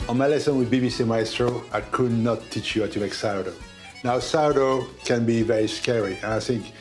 On my lesson with BBC Maestro, I could not teach you how to make sourdough. Now, sourdough can be very scary, and I think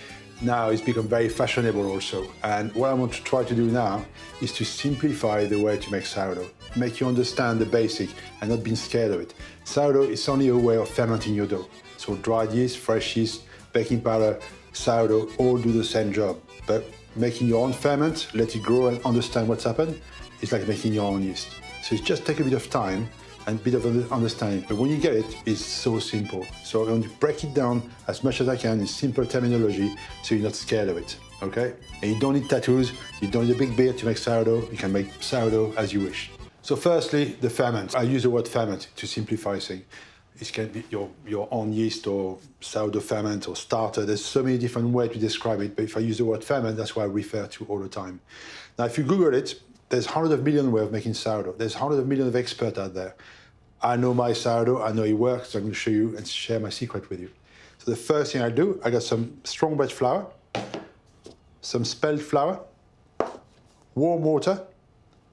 now it's become very fashionable also. And what I want to try to do now is to simplify the way to make sourdough, make you understand the basic and not being scared of it. Sourdough is only a way of fermenting your dough. So dried yeast, fresh yeast, baking powder, sourdough all do the same job. But making your own ferment, let it grow and understand what's happened, is like making your own yeast. So it just takes a bit of time and a bit of understanding. But when you get it, it's so simple. So I'm going to break it down as much as I can in simple terminology so you're not scared of it, okay? And you don't need tattoos, you don't need a big beard to make sourdough, you can make sourdough as you wish. So firstly, the ferment. I use the word ferment to simplify things. It can be your own yeast or sourdough ferment or starter. There's so many different ways to describe it, but if I use the word ferment, that's what I refer to all the time. Now, if you Google it, there's hundreds of millions of ways of making sourdough. There's hundreds of millions of experts out there. I know my sourdough, I know it works, so I'm going to show you and share my secret with you. So the first thing I do, I got some strong batch flour, some spelt flour, warm water,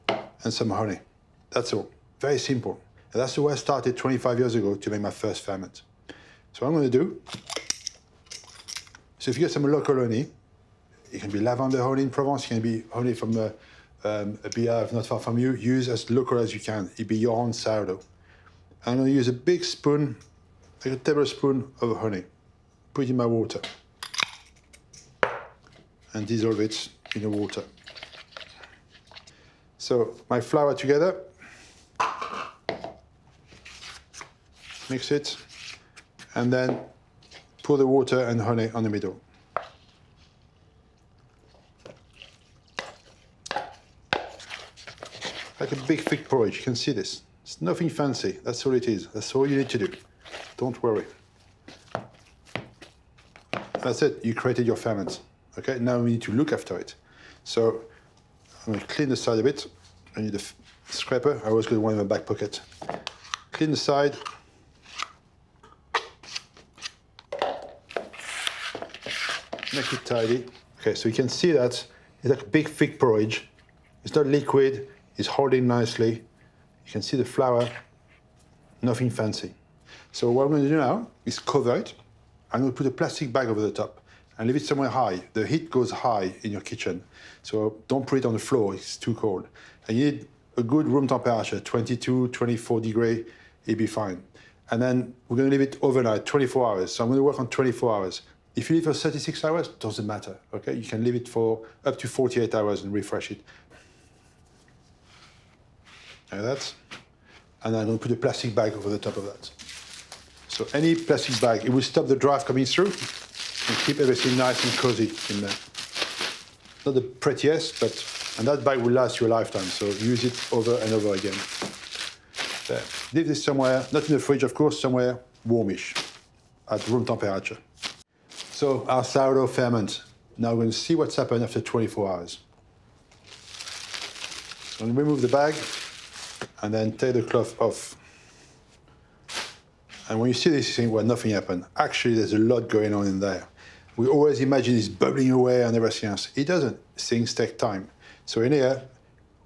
and some honey. That's all. Very simple. And that's the way I started 25 years ago to make my first ferment. So what I'm going to do, so if you get some local honey, it can be lavender honey in Provence, it can be honey from a beehive not far from you, use as local as you can. It'll be your own sourdough. I'm going to use a big spoon, like a tablespoon of honey. Put it in my water. And dissolve it in the water. So my flour together. Mix it. And then pour the water and honey on the middle. Like a big thick porridge, you can see this. It's nothing fancy, that's all it is. That's all you need to do. Don't worry. That's it, you created your ferment. Okay, now we need to look after it. So I'm going to clean the side a bit. I need a scraper, I always got one in my back pocket. Clean the side. Make it tidy. Okay, so you can see that it's like a big thick porridge. It's not liquid. It's holding nicely. You can see the flour, nothing fancy. So what I'm going to do now is cover it. I'm going to put a plastic bag over the top and leave it somewhere high. The heat goes high in your kitchen. So don't put it on the floor, it's too cold. And you need a good room temperature, 22, 24 degrees, it'll be fine. And then we're going to leave it overnight, 24 hours. So I'm going to work on 24 hours. If you leave it for 36 hours, it doesn't matter, okay? You can leave it for up to 48 hours and refresh it. Like that. And I'm going to put a plastic bag over the top of that. So any plastic bag, it will stop the draft coming through and keep everything nice and cozy in there. Not the prettiest, but, and that bag will last you a lifetime, so use it over and over again. There. Leave this somewhere, not in the fridge, of course, somewhere warmish, at room temperature. So our sourdough ferment. Now we're going to see what's happened after 24 hours. So I'm going to remove the bag, and then take the cloth off. And when you see this, you think, well, nothing happened. Actually, there's a lot going on in there. We always imagine it's bubbling away and everything else. It doesn't. Things take time. So in here,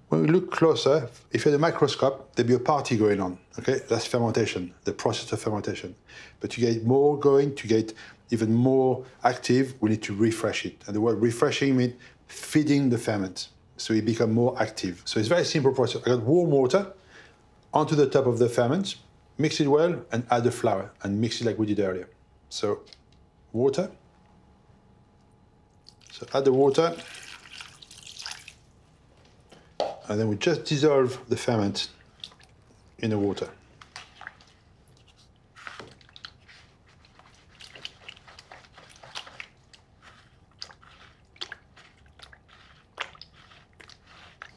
when we look closer, if you had a microscope, there'd be a party going on, okay? That's fermentation, the process of fermentation. But to get more going, to get even more active, we need to refresh it. And the word refreshing means feeding the ferment, so it becomes more active. So it's a very simple process. I got warm water onto the top of the ferment, mix it well, and add the flour, and mix it like we did earlier. So water. So add the water. And then we just dissolve the ferment in the water.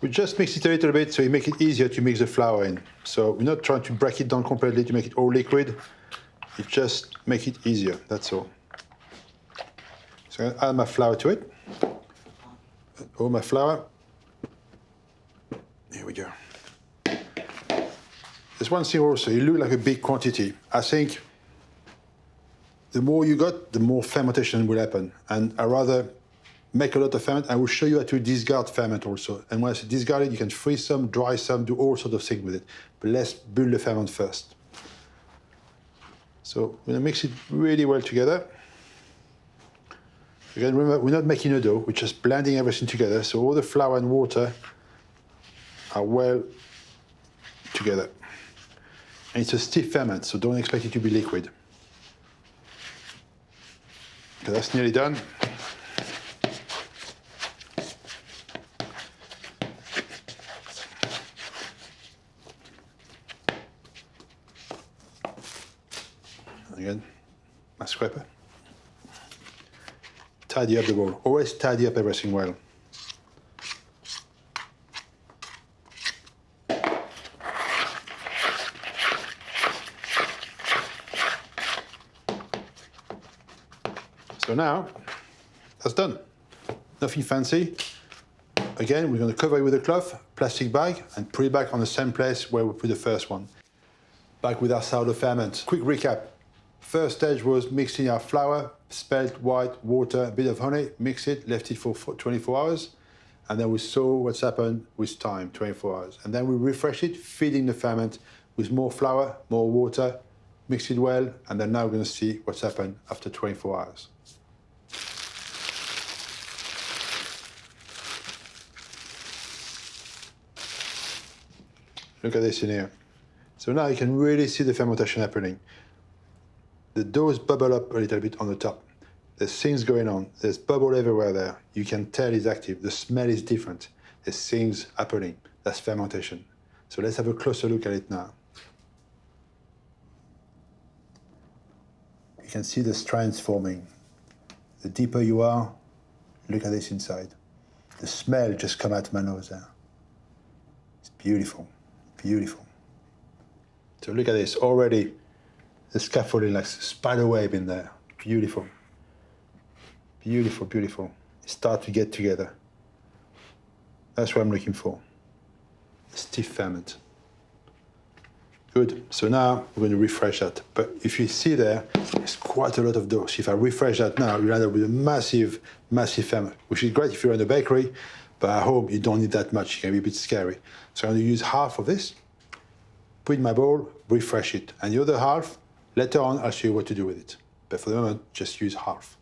We just mix it a little bit so we make it easier to mix the flour in. So we're not trying to break it down completely to make it all liquid. It just make it easier, that's all. So I'm gonna add my flour to it. All my flour. Here we go. There's one thing also, it looks like a big quantity. I think the more you got, the more fermentation will happen. And I rather make a lot of ferment. I will show you how to discard ferment also. And when I say discard it, you can freeze some, dry some, do all sorts of things with it. But let's build the ferment first. So we're gonna mix it really well together. Again, remember, we're not making a dough, we're just blending everything together. So all the flour and water are well together. And it's a stiff ferment, so don't expect it to be liquid. Okay, that's nearly done. Again, my scraper. Tidy up the bowl. Always tidy up everything well. So now, that's done. Nothing fancy. Again, we're going to cover it with a cloth, plastic bag, and put it back on the same place where we put the first one. Back with our sourdough ferment. Quick recap. First stage was mixing our flour, spelt, white, water, a bit of honey, mix it, left it for 24 hours, and then we saw what's happened with time, 24 hours. And then we refresh it, feeding the ferment with more flour, more water, mix it well, and then now we're going to see what's happened after 24 hours. Look at this in here. So now you can really see the fermentation happening. The doughs bubble up a little bit on the top. There's things going on. There's bubble everywhere there. You can tell it's active. The smell is different. There's things happening. That's fermentation. So let's have a closer look at it now. You can see the strands forming. The deeper you are, look at this inside. The smell just come out my nose there. It's beautiful, beautiful. So look at this, already the scaffolding like spider web in there. Beautiful. Beautiful, beautiful. It starts to get together. That's what I'm looking for. Stiff ferment. Good. So now we're going to refresh that. But if you see there, there's quite a lot of dough. So if I refresh that now, you'll end up with a massive, massive ferment, which is great if you're in a bakery, but at home you don't need that much. It can be a bit scary. So I'm going to use half of this, put it in my bowl, refresh it. And the other half, later on, I'll show you what to do with it. But for the moment, just use half.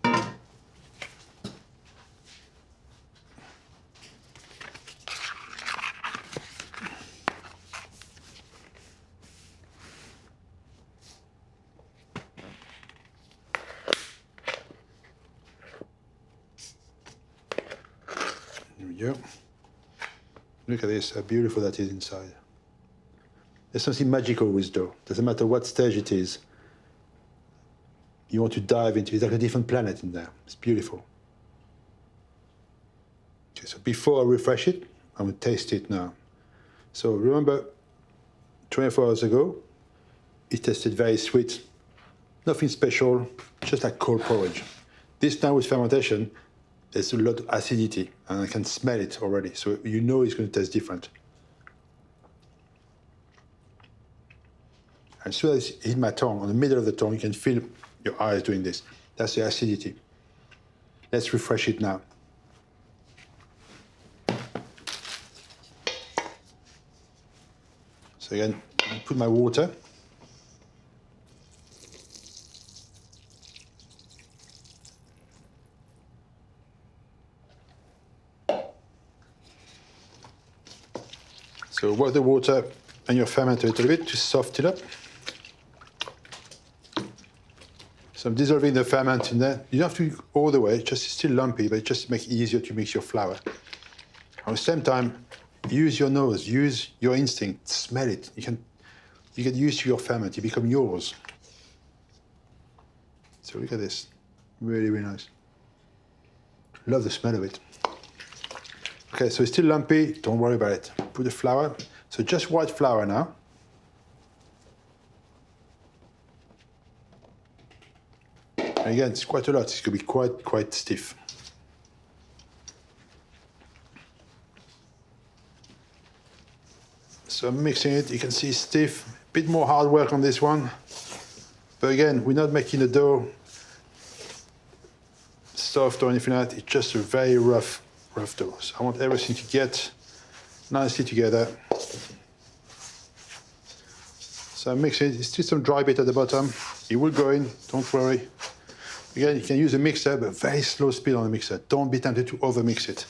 There we go. Look at this, how beautiful that is inside. There's something magical with dough. Doesn't matter what stage it is. You want to dive into it. It's like a different planet in there. It's beautiful. Okay, so before I refresh it, I'm going to taste it now. So remember, 24 hours ago, it tasted very sweet. Nothing special, just like cold porridge. This now with fermentation, there's a lot of acidity, and I can smell it already. So you know it's going to taste different. As soon as it hit my tongue, on the middle of the tongue, you can feel your eyes doing this. That's the acidity. Let's refresh it now. So again, I put my water. So work the water and your ferment a little bit to soften it up. So I'm dissolving the ferment in there. You don't have to go all the way, it's still lumpy, but it just makes it easier to mix your flour. At the same time, use your nose, use your instinct, smell it. You get used to your ferment, it becomes yours. So look at this, really, really nice. Love the smell of it. Okay, so it's still lumpy, don't worry about it. Put the flour, so just white flour now. And again, it's quite a lot, it's going to be quite stiff. So I'm mixing it, you can see it's stiff, a bit more hard work on this one. But again, we're not making the dough soft or anything like that. It's just a very rough dough. So I want everything to get nicely together. So I mix it. There's still some dry bit at the bottom. It will go in, don't worry. Again, you can use a mixer, but very slow speed on the mixer. Don't be tempted to over mix it.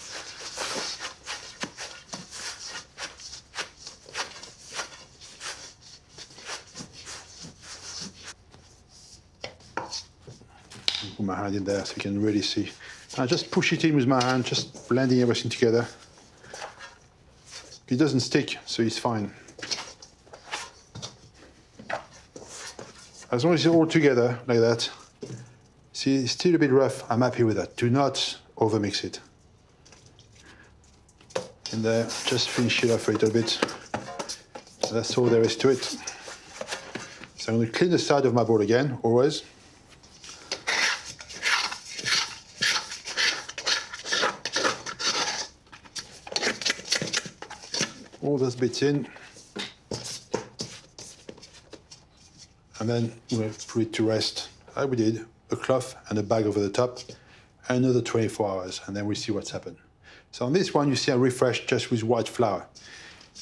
Put my hand in there so you can really see. I just push it in with my hand, just blending everything together. It doesn't stick, so it's fine. As long as it's all together like that. See, it's still a bit rough. I'm happy with that. Do not over mix it. In there, just finish it off a little bit. That's all there is to it. So I'm going to clean the side of my bowl again, always. All those bits in. And then we'll put it to rest, like we did, a cloth and a bag over the top, another 24 hours, and then we see what's happened. So on this one, you see I refreshed just with white flour.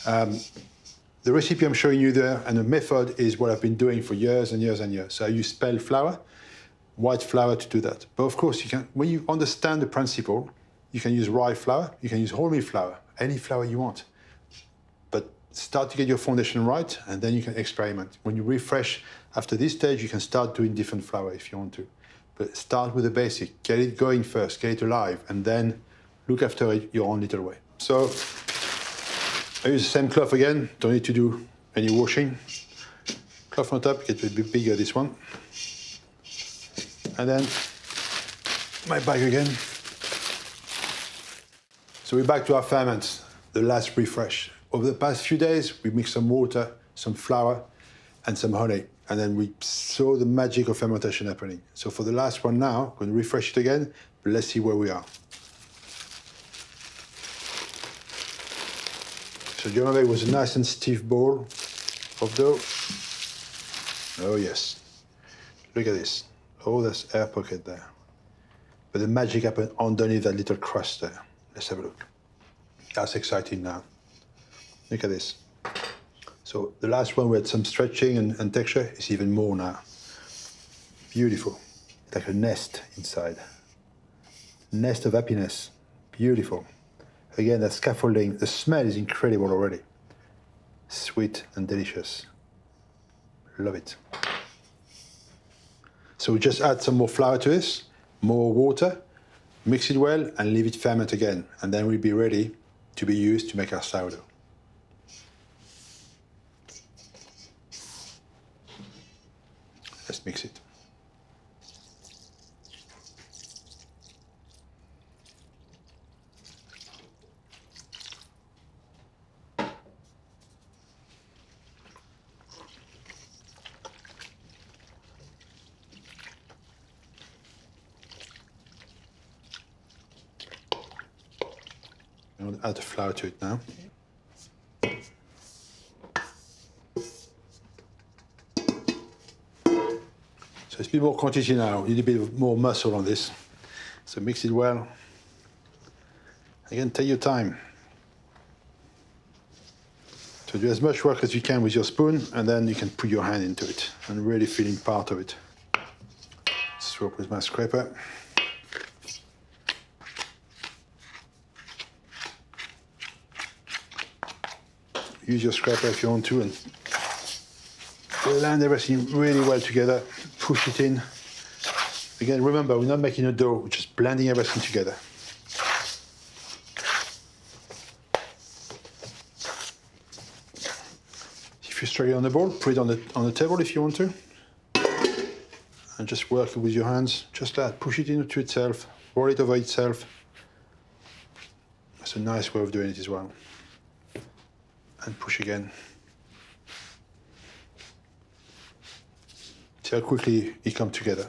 The recipe I'm showing you there and the method is what I've been doing for years and years and years. So I use spelled flour, white flour to do that. But of course, you can, when you understand the principle, you can use rye flour, you can use wholemeal flour, any flour you want. But start to get your foundation right, and then you can experiment. When you refresh after this stage, you can start doing different flour if you want to. But start with the basic, get it going first, get it alive, and then look after it your own little way. So I use the same cloth again, don't need to do any washing. Cloth on top, get a bit bigger, this one. And then my bag again. So we're back to our ferments, the last refresh. Over the past few days, we mixed some water, some flour, and some honey. And then we saw the magic of fermentation happening. So for the last one now, I'm going to refresh it again, but let's see where we are. So do you remember it was a nice and stiff ball of dough? Oh yes. Look at this. Oh, there's air pocket there. But the magic happened underneath that little crust there. Let's have a look. That's exciting now. Look at this. So the last one we had some stretching and texture is even more now. Beautiful. Like a nest inside. Nest of happiness. Beautiful. Again, that scaffolding, the smell is incredible already. Sweet and delicious. Love it. So we just add some more flour to this, more water, mix it well, and leave it ferment again. And then we'll be ready to be used to make our sourdough. Let's mix it. I'm going to add the flour to it now. So it's a bit more quantity now. You need a bit more muscle on this. So mix it well. Again, take your time. So do as much work as you can with your spoon, and then you can put your hand into it and really feeling part of it. Swap with my scraper. Use your scraper if you want to, and blend everything really well together. Push it in. Again, remember, we're not making a dough, we're just blending everything together. If you're struggling on the bowl, put it on the table if you want to. And just work it with your hands, just like that. Push it into itself, roll it over itself. That's a nice way of doing it as well. And push again. See how quickly it comes together.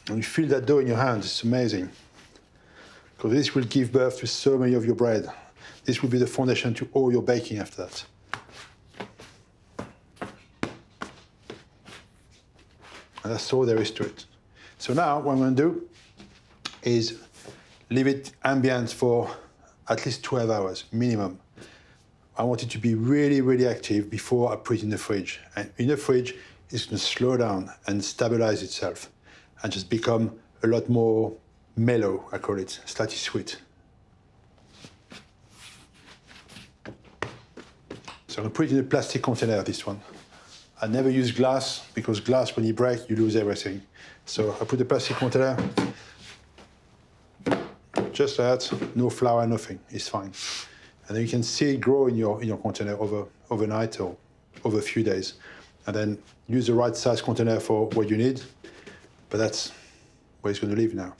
And you feel that dough in your hands, it's amazing. Because this will give birth to so many of your bread. This will be the foundation to all your baking after that. And that's all there is to it. So now what I'm going to do, is leave it ambient for at least 12 hours minimum. I want it to be really, really active before I put it in the fridge. And in the fridge, it's going to slow down and stabilize itself and just become a lot more mellow, I call it, slightly sweet. So I'm going to put it in a plastic container, this one. I never use glass, because glass, when you break, you lose everything. So I put the plastic container, just like that, no flour, nothing, it's fine. And then you can see it grow in your container overnight or over a few days. And then use the right size container for what you need, but that's where it's going to live now.